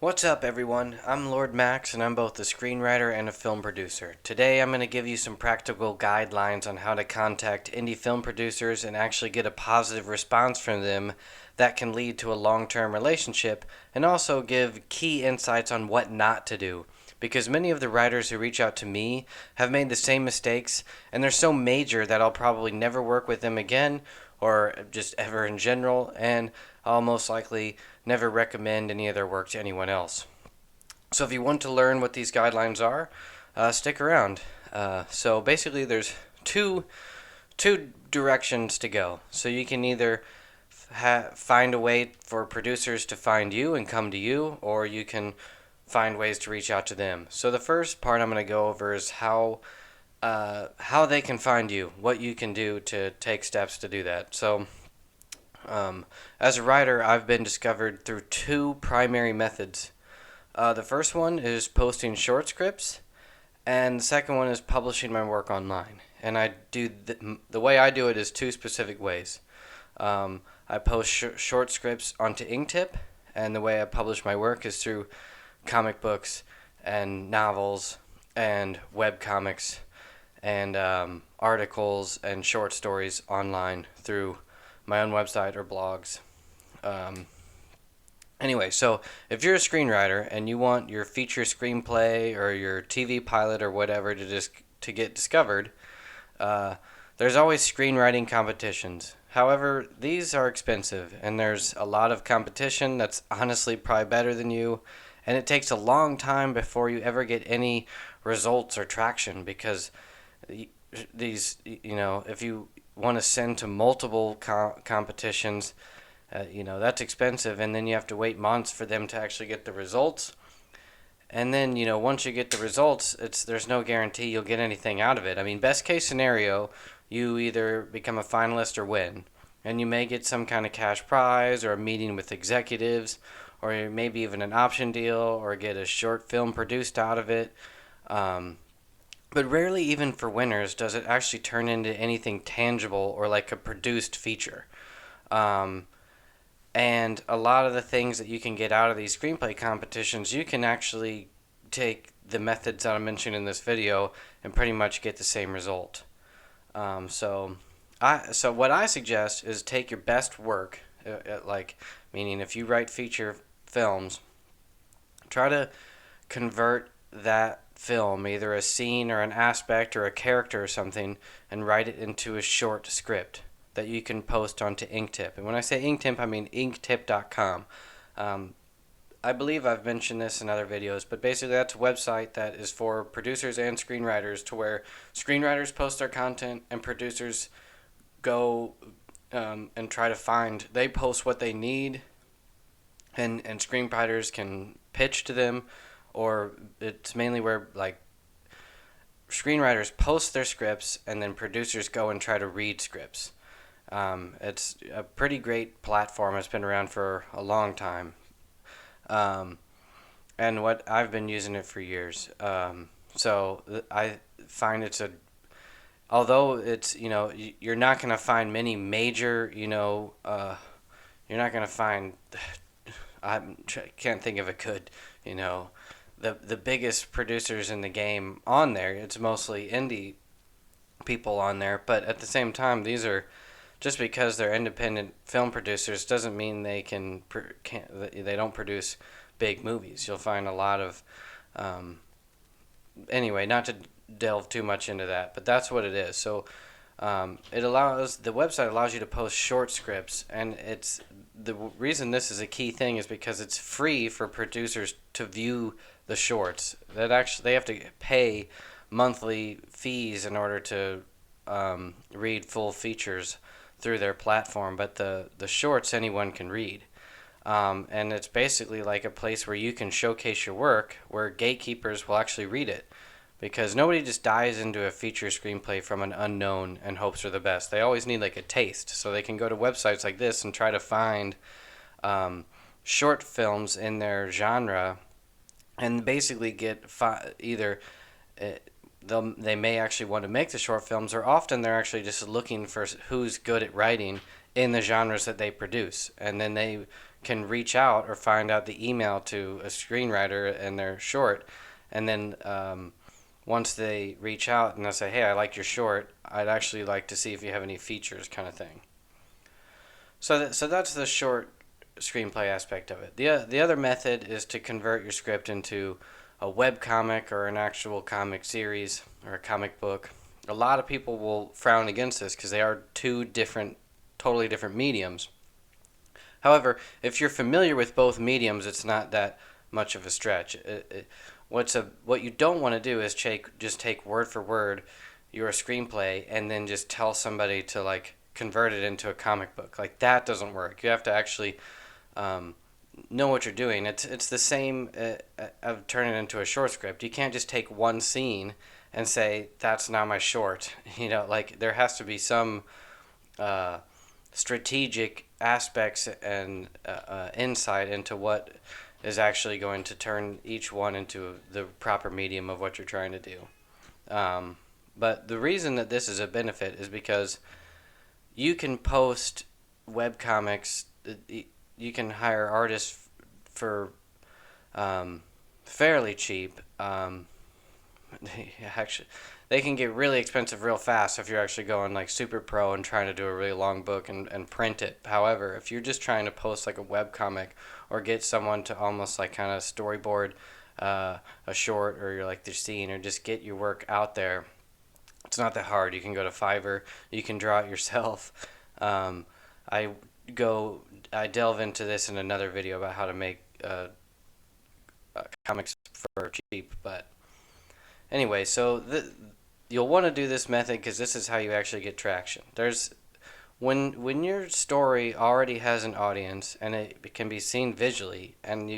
What's up, everyone? I'm Lord Max, and I'm both a screenwriter and a film producer. Today, I'm going to give you some practical guidelines on how to contact indie film producers and actually get a positive response from them that can lead to a long term relationship, and also give key insights on what not to do. Because many of the writers who reach out to me have made the same mistakes, and they're so major that I'll probably never work with them again, or just ever in general, and I'll most likely never recommend any of their work to anyone else. So if you want to learn what these guidelines are, stick around. So basically, there's two directions to go. So you can either find a way for producers to find you and come to you, or you can find ways to reach out to them. So the first part I'm going to go over is how they can find you, what you can do to take steps to do that. So as a writer, I've been discovered through two primary methods. The first one is posting short scripts, and the second one is publishing my work online. And I do the way I do it is two specific ways. I post short scripts onto Inktip, and the way I publish my work is through comic books and novels and web comics and articles and short stories online through my own website or blogs. Um, anyway, so if you're a screenwriter and you want your feature screenplay or your TV pilot or whatever to get discovered, uh, there's always screenwriting competitions. However, these are expensive, and there's a lot of competition that's honestly probably better than you, and it takes a long time before you ever get any results or traction because these, if you want to send to multiple competitions, that's expensive, and then you have to wait months for them to actually get the results. And then, once you get the results, there's no guarantee you'll get anything out of it. I mean, best case scenario, you either become a finalist or win. And you may get some kind of cash prize or a meeting with executives or maybe even an option deal or get a short film produced out of it. But rarely, even for winners, does it actually turn into anything tangible or like a produced feature. Um, and a lot of the things that you can get out of these screenplay competitions, you can actually take the methods that I mentioned in this video and pretty much get the same result. So what I suggest is take your best work, meaning if you write feature films, try to convert that film, either a scene or an aspect or a character or something, and write it into a short script that you can post onto Inktip. And when I say Inktip, I mean inktip.com. I believe I've mentioned this in other videos, but basically that's a website that is for producers and screenwriters, to where screenwriters post their content and producers go and try to find. They post what they need, and screenwriters can pitch to them, or it's mainly where like screenwriters post their scripts and then producers go and try to read scripts. It's a pretty great platform. It's been around for a long time. Um, and what I've been using it for years. I find although it's, you're not going to find many major, you're not going to find, can't think of a good, the biggest producers in the game on there. It's mostly indie people on there, but at the same time, these are, just because they're independent film producers doesn't mean they don't produce big movies. You'll find a lot of anyway, not to delve too much into that, but that's what it is. So the website allows you to post short scripts, and it's the reason this is a key thing is because it's free for producers to view the shorts. That actually they have to pay monthly fees in order to read full features through their platform, but the shorts anyone can read. And it's basically like a place where you can showcase your work, where gatekeepers will actually read it. Because nobody just dives into a feature screenplay from an unknown and hopes for the best. They always need like a taste. So they can go to websites like this and try to find short films in their genre and basically get either they may actually want to make the short films, or often they're actually just looking for who's good at writing in the genres that they produce, and then they can reach out or find out the email to a screenwriter and their short, and then once they reach out and they'll say, "Hey, I like your short. I'd actually like to see if you have any features," kind of thing. So that's the short screenplay aspect of it. The other method is to convert your script into a web comic or an actual comic series or a comic book. A lot of people will frown against this because they are two totally different mediums. However, if you're familiar with both mediums, it's not that much of a stretch. What you don't want to do is just take word for word your screenplay and then just tell somebody to like convert it into a comic book. Like that doesn't work. You have to actually know what you're doing. It's the same of turning it into a short script. You can't just take one scene and say that's now my short. Like there has to be some strategic aspects and insight into what is actually going to turn each one into the proper medium of what you're trying to do. But the reason that this is a benefit is because you can post webcomics. You can hire artists for fairly cheap. Actually, they can get really expensive real fast if you're actually going like super pro and trying to do a really long book and print it. However, if you're just trying to post like a webcomic or get someone to almost like kind of storyboard a short or you're like the scene or just get your work out there, it's not that hard. You can go to Fiverr. You can draw it yourself. I delve into this in another video about how to make comics for cheap. But anyway, so you'll want to do this method because this is how you actually get traction. When your story already has an audience and it can be seen visually, and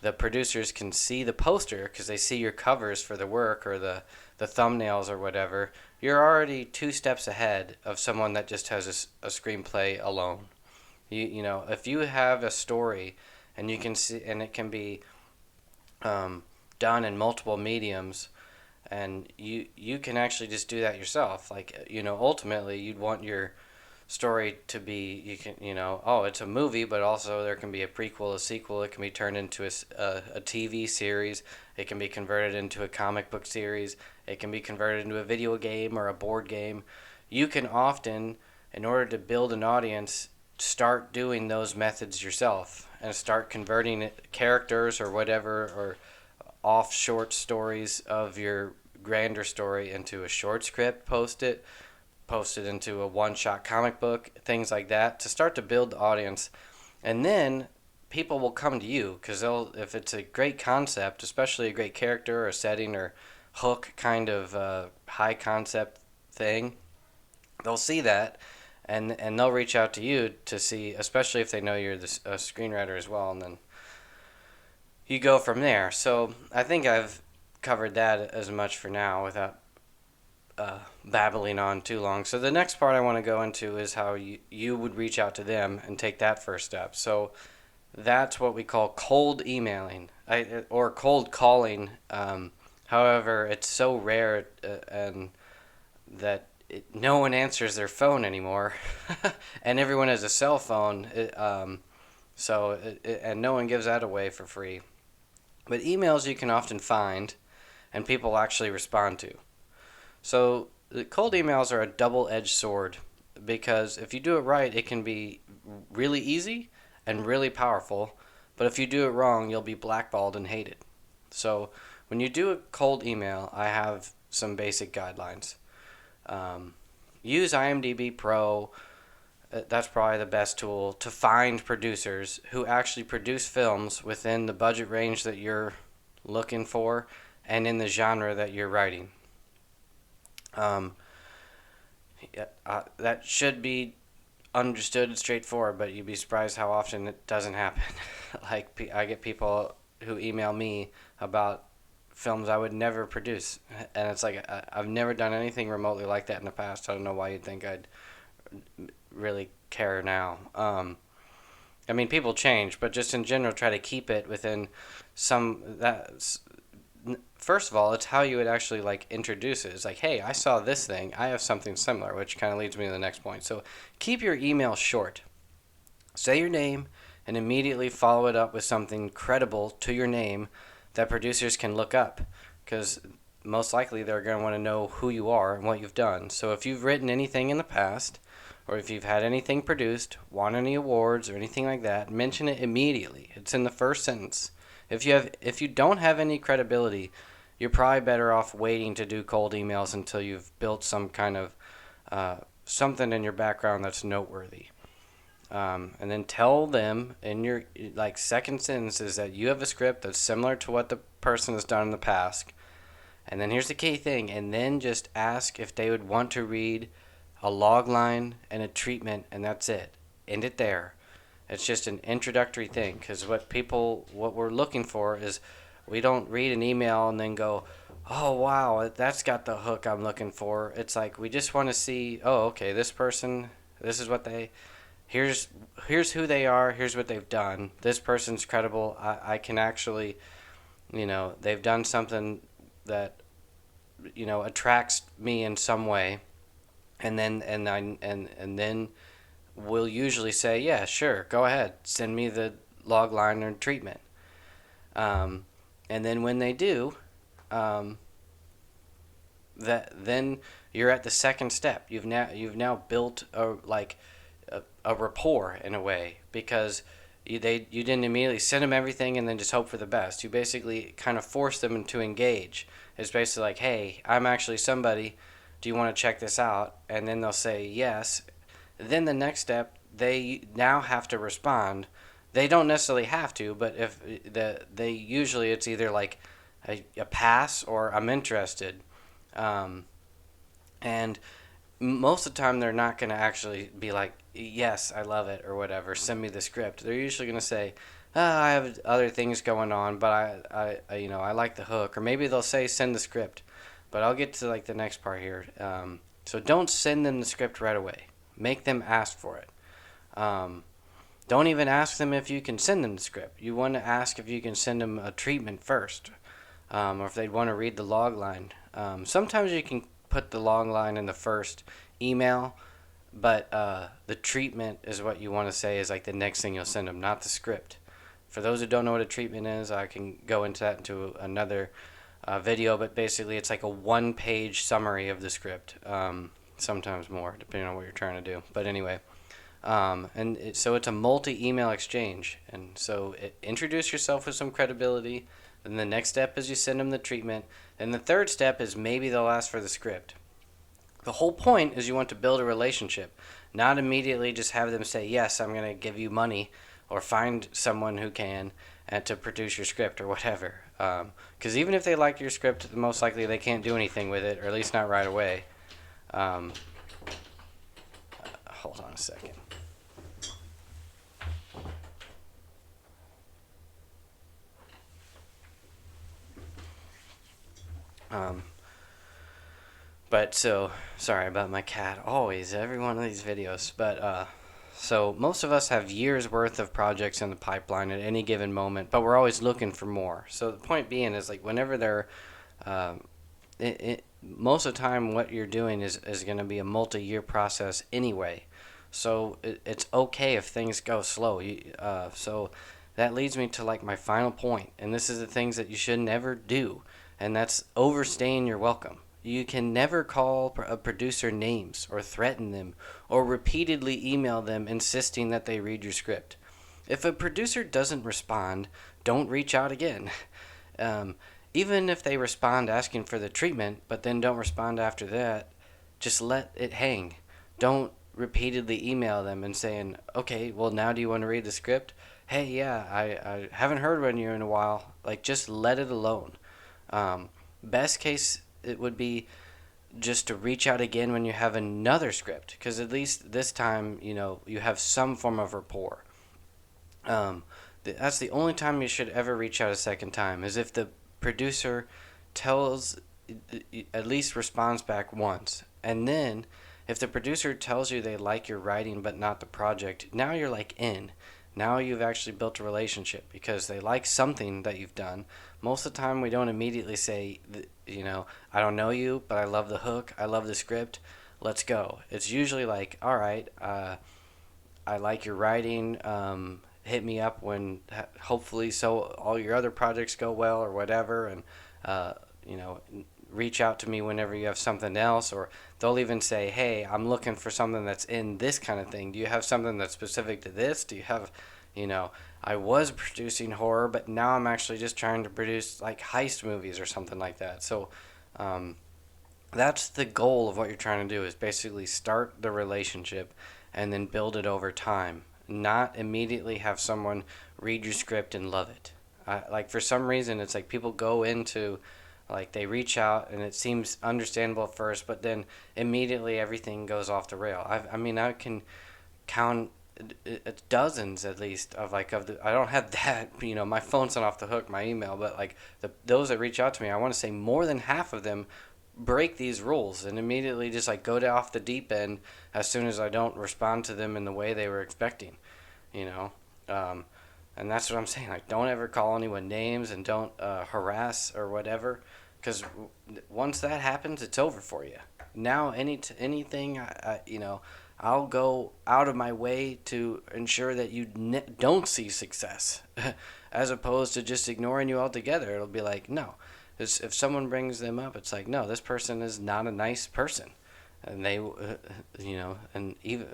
the producers can see the poster because they see your covers for the work or the thumbnails or whatever, you're already 2 steps ahead of someone that just has a screenplay alone. If you have a story and you can see, and it can be done in multiple mediums, and you can actually just do that yourself. Like, ultimately you'd want your story to be, it's a movie, but also there can be a prequel, a sequel. It can be turned into a TV series. It can be converted into a comic book series. It can be converted into a video game or a board game. You can often, in order to build an audience, start doing those methods yourself and start converting characters or whatever, or off short stories of your grander story into a short script, post it into a one-shot comic book, things like that, to start to build the audience. And then people will come to you because if it's a great concept, especially a great character or setting or hook kind of high concept thing, they'll see that and they'll reach out to you to see, especially if they know you're a screenwriter as well, and then you go from there. So I think I've covered that as much for now without babbling on too long. So the next part I want to go into is how you would reach out to them and take that first step. So that's what we call cold emailing or cold calling. However, it's so rare and that no one answers their phone anymore, and everyone has a cell phone. And no one gives that away for free. But emails you can often find, and people actually respond to. So the cold emails are a double-edged sword because if you do it right, it can be really easy and really powerful. But if you do it wrong, you'll be blackballed and hated. So when you do a cold email, I have some basic guidelines. Use IMDb Pro. That's probably the best tool to find producers who actually produce films within the budget range that you're looking for and in the genre that you're writing. That should be understood and straightforward, but you'd be surprised how often it doesn't happen. Like, I get people who email me about films I would never produce, and it's like I've never done anything remotely like that in the past. I don't know why you'd think I'd really care now. I mean, people change, but just in general, try to keep it within first of all, it's how you would actually like introduce it. It's like, hey, I saw this thing. I have something similar, which kind of leads me to the next point. So keep your email short. Say your name and immediately follow it up with something credible to your name that producers can look up, because most likely they're going to want to know who you are and what you've done. So if you've written anything in the past, or if you've had anything produced, won any awards or anything like that, mention it immediately. It's in the first sentence. If you don't have any credibility, you're probably better off waiting to do cold emails until you've built some kind of something in your background that's noteworthy. And then tell them in your like second sentence is that you have a script that's similar to what the person has done in the past. And then here's the key thing, and then just ask if they would want to read a log line and a treatment, and that's it. End it there. It's just an introductory thing, because what we're looking for is we don't read an email and then go, oh wow, that's got the hook I'm looking for. It's like we just want to see, oh okay, this person, this is what they, here's who they are, here's what they've done. This person's credible. I can actually, they've done something that attracts me in some way, and then we'll usually say, yeah, sure, go ahead, send me the log line or treatment. And then when they do, then you're at the second step. You've now built a rapport in a way, because you didn't immediately send them everything and then just hope for the best. You basically kind of force them to engage. It's basically like, hey, I'm actually somebody. Do you want to check this out? And then they'll say yes. Then the next step, they now have to respond. They don't necessarily have to, but if they usually it's either like a pass or I'm interested, and most of the time they're not going to actually be like, yes, I love it or whatever, send me the script. They're usually going to say, I have other things going on, but I like the hook. Or maybe they'll say send the script, but I'll get to like the next part here. So don't send them the script right away. Make them ask for it. Don't even ask them if you can send them the script. You want to ask if you can send them a treatment first, or if they'd want to read the log line. Sometimes you can put the log line in the first email, but the treatment is what you want to say is like the next thing you'll send them, not the script. For those who don't know what a treatment is, I can go into that into another video, but basically it's like a one-page summary of the script, sometimes more, depending on what you're trying to do. But anyway, so it's a multi-email exchange, and so introduce yourself with some credibility. Then the next step is you send them the treatment, and the third step is maybe they'll ask for the script. The whole point is you want to build a relationship, not immediately just have them say, yes, I'm going to give you money, or find someone who can to produce your script or whatever. Because even if they like your script, most likely they can't do anything with it, or at least not right away. Hold on a second. But so, sorry about my cat, always, every one of these videos. But, so most of us have years worth of projects in the pipeline at any given moment, but we're always looking for more. So the point being is like whenever they're, most of the time what you're doing is going to be a multi-year process anyway. So it's okay if things go slow. So that leads me to like my final point, and this is the things that you should never do, and that's overstaying your welcome. You can never call a producer names or threaten them or repeatedly email them insisting that they read your script. If a producer doesn't respond, don't reach out again. Even if they respond asking for the treatment, but then don't respond after that, just let it hang. Don't repeatedly email them and saying, okay, well now do you want to read the script? Hey, yeah, I haven't heard from you in a while. Like, just let it alone. Best case, it would be just to reach out again when you have another script, because at least this time, you have some form of rapport. That's the only time you should ever reach out a second time, is if the producer at least responds back once. And then if the producer tells you they like your writing but not the project, now you're like in. Now you've actually built a relationship because they like something that you've done. Most of the time, we don't immediately say, I don't know you, but I love the hook, I love the script, let's go. It's usually like, all right, I like your writing. Hit me up when hopefully so all your other projects go well or whatever, and uh, you know reach out to me whenever you have something else. Or they'll even say, hey, I'm looking for something that's in this kind of thing. Do you have something that's specific to this? Do you have, you know, I was producing horror, but now I'm actually just trying to produce like heist movies or something like that. So um, that's the goal of what you're trying to do, is basically start the relationship and then build it over time, not immediately have someone read your script and love it. Like for some reason it's like people go into, like, they reach out and it seems understandable at first, but then immediately everything goes off the rail. I mean, I can count dozens at least of like of the, I don't have that, my phone's not off the hook, my email, but like those that reach out to me, I want to say more than half of them break these rules and immediately just like go off the deep end as soon as I don't respond to them in the way they were expecting, you know. And that's what I'm saying. Like, don't ever call anyone names and don't harass or whatever, because once that happens, it's over for you. Now, anything, I'll go out of my way to ensure that you don't see success, as opposed to just ignoring you altogether. It'll be like, no, if someone brings them up, it's like, no, this person is not a nice person, and they, and even,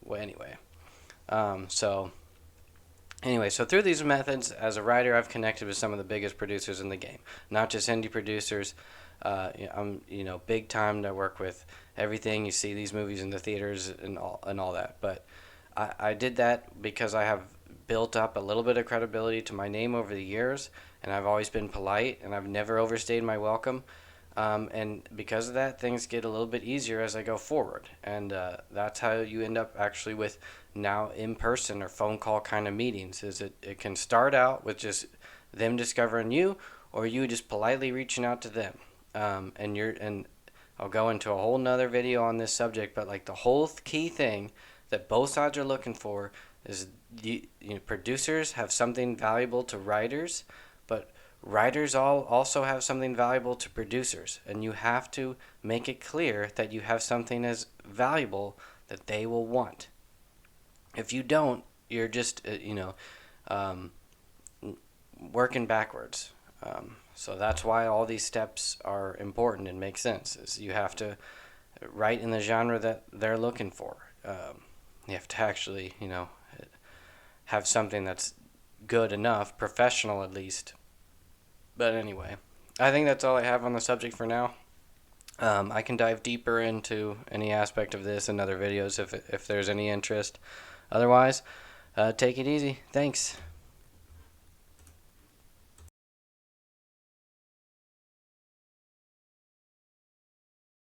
well, anyway. So anyway, so through these methods, as a writer, I've connected with some of the biggest producers in the game, not just indie producers. I'm big time to work with everything. You see these movies in the theaters and all that, but I did that because I have built up a little bit of credibility to my name over the years, and I've always been polite, and I've never overstayed my welcome. And because of that, things get a little bit easier as I go forward. And that's how you end up actually with now in-person or phone call kind of meetings. Is it can start out with just them discovering you, or you just politely reaching out to them. And I'll go into a whole nother video on this subject, but like the whole key thing that both sides are looking for is producers have something valuable to writers, but writers all also have something valuable to producers, and you have to make it clear that you have something as valuable that they will want. If you don't, you're just um, working backwards. So that's why all these steps are important and make sense. Is you have to write in the genre that they're looking for. You have to actually, have something that's good enough, professional at least. But anyway, I think that's all I have on the subject for now. I can dive deeper into any aspect of this in other videos if there's any interest. Otherwise, take it easy. Thanks.